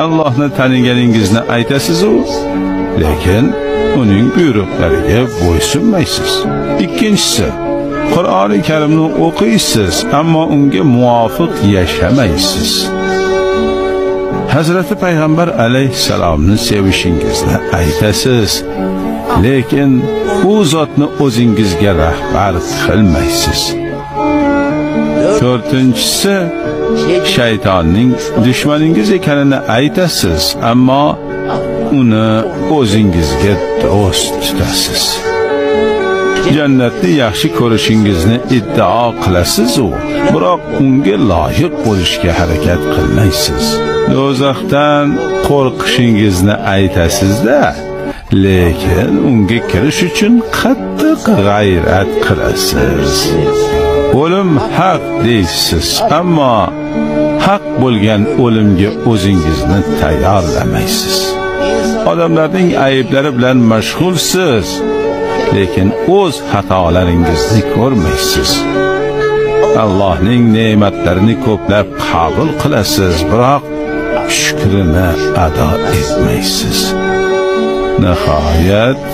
Allohni taniganingizni aytasiz, lekin uning buyruqlariga bo'ysunmaysiz. Ikkinchisi, Qur'oni Karimni o'qiysiz, ammo unga muvofiq yashamaysiz. Hazrati Payg'ambar alayhisalomni sevishingizni aytasiz, lekin u zotni o'zingizga rahbar qilmaysiz. To'rtinchisi, shaytonning dushmaningiz ekanini aytasiz, ammo uni o'zingizga do'st tutasiz. Jannatni yaxshi ko'rishingizni iddao qilasiz, biroq unga loyiq bo'lishga harakat qilmaysiz. Do'zaxdan qo'rqishingizni aytasiz-da, lekin unga kirish uchun qattiq g'ayrat qilasiz. O'lim haq deysiz, ammo haq bo'lgan o'limga o'zingizni tayyorlamaysiz. Odamlarning ayblari bilan mashg'ulsiz, lekin o'z xatolaringizni ko'rmaysiz. Allohning ne'matlarini ko'plab qabul qilasiz, biroq shukrini ado etmaysiz. Nihoyat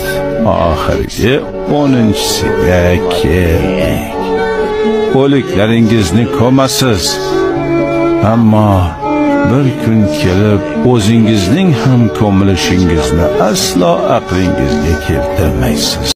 oxirgi 10-siga keldik. O'liklaringizni ko'masiz, ammo bir kun kelib o'zingizning ham ko'milishingizni aslo aqlingizga keltirmaysiz.